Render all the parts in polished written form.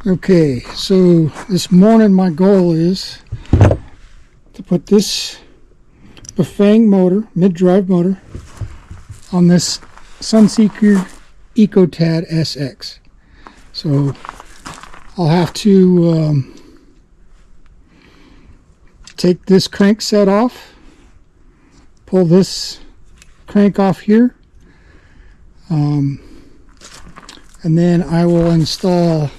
Okay, so this morning my goal is to put this Bafang motor, mid-drive motor, on this Sunseeker EcoTad SX. So I'll have to take this crank set off, pull this crank off here, and then I will install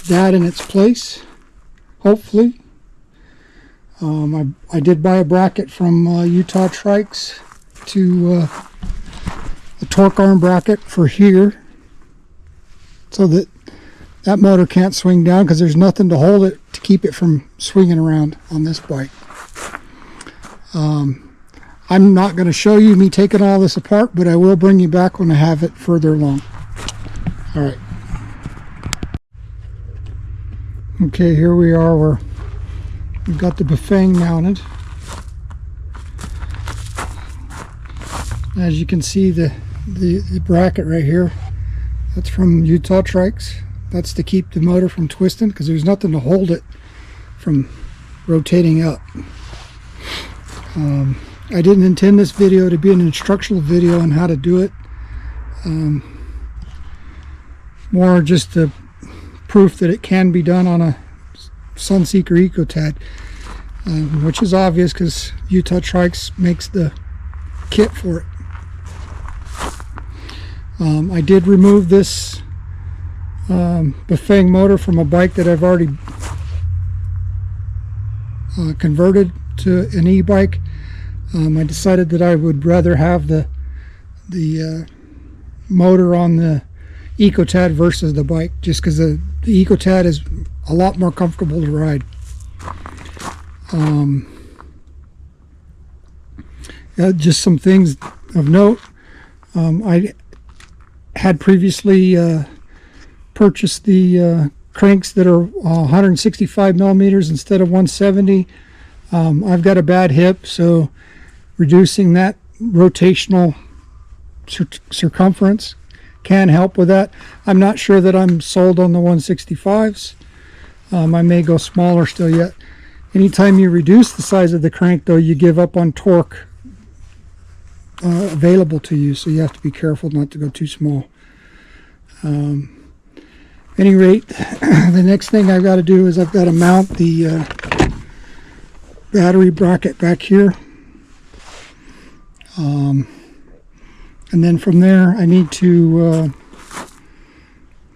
that in its place, hopefully. I did buy a bracket from Utah Trikes to a torque arm bracket for here, so that that motor can't swing down, because there's nothing to hold it to keep it from swinging around on this bike. I'm not going to show you me taking all this apart, but I will bring you back when I have it further along. All right. Okay, here we are. We've got the Bafang mounted. As you can see, the bracket right here, that's from Utah Trikes. That's to keep the motor from twisting, because there's nothing to hold it from rotating up. I didn't intend this video to be an instructional video on how to do it. More just a proof that it can be done on a Sunseeker EcoTad, which is obvious because Utah Trikes makes the kit for it. I did remove this Bafang motor from a bike that I've already converted to an e-bike. I decided that I would rather have the motor on the EcoTad versus the bike, just because the EcoTad is a lot more comfortable to ride. Just some things of note. I had previously purchased the cranks that are 165 millimeters instead of 170. I've got a bad hip, so reducing that rotational circumference can help with that. I'm not sure that I'm sold on the 165s. I may go smaller still yet. Anytime you reduce the size of the crank, though, you give up on torque available to you, so you have to be careful not to go too small. Any rate, the next thing I've got to do is I've got to mount the battery bracket back here. And then from there I need to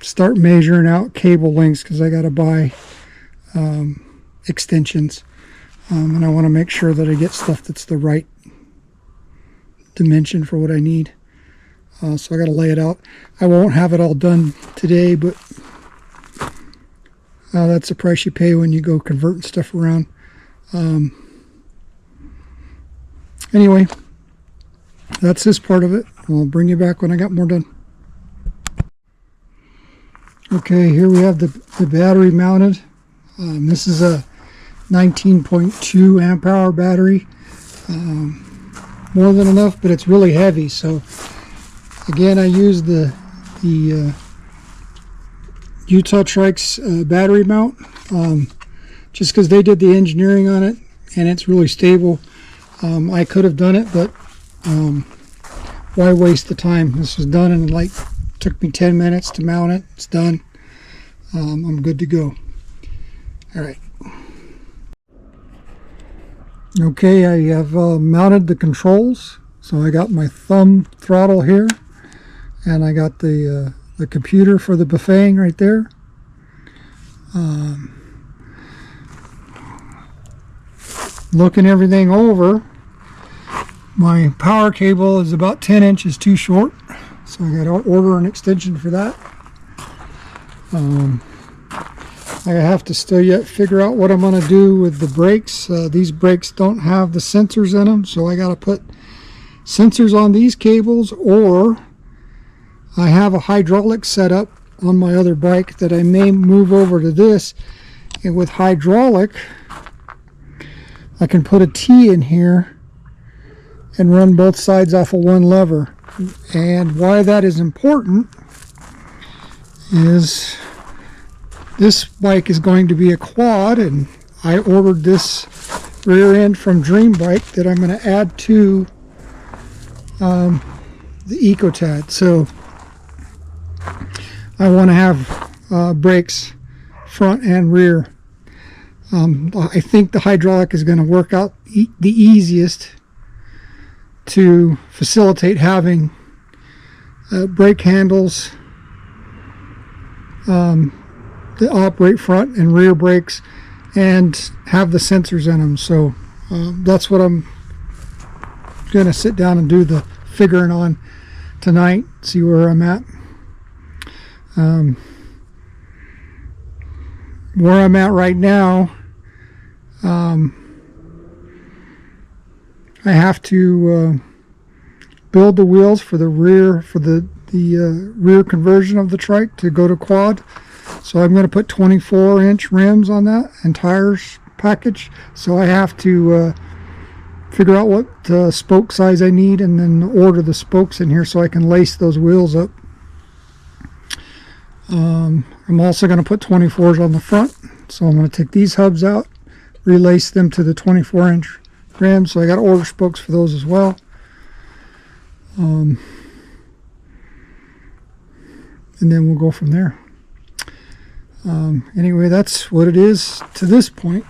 start measuring out cable lengths, because I got to buy extensions, and I want to make sure that I get stuff that's the right dimension for what I need. So I got to lay it out. I won't have it all done today, but that's the price you pay when you go converting stuff around. Anyway, that's this part of it. I'll bring you back when I got more done. Okay, here we have the battery mounted. This is a 19.2 amp hour battery. More than enough, but it's really heavy. So again, I used the Utah Trikes battery mount, just because they did the engineering on it and it's really stable. I could have done it, but why waste the time? This was done in took me 10 minutes to mount it. It's done. I'm good to go. All right. Okay, I have mounted the controls. So I got my thumb throttle here, and I got the computer for the Bafang right there. Looking everything over, my power cable is about 10 inches too short, so I got to order an extension for that. I have to still yet figure out what I'm going to do with the brakes. These brakes don't have the sensors in them, so I got to put sensors on these cables, or I have a hydraulic setup on my other bike that I may move over to this, and with hydraulic I can put a T in here and run both sides off of one lever. And why that is important is this bike is going to be a quad, and I ordered this rear end from Dream Bike that I'm going to add to the EcoTad. So I want to have brakes front and rear. I think the hydraulic is going to work out the easiest to facilitate having brake handles that operate front and rear brakes and have the sensors in them. So that's what I'm going to sit down and do the figuring on tonight, see where I'm at. Where I'm at right now, I have to build the wheels for the rear, for the rear conversion of the trike to go to quad. So I'm going to put 24-inch rims on that and tires package. So I have to figure out what spoke size I need and then order the spokes in here so I can lace those wheels up. I'm also going to put 24s on the front. So I'm going to take these hubs out, relace them to the 24-inch rims. So I got to order spokes for those as well. And then we'll go from there. Anyway, that's what it is to this point.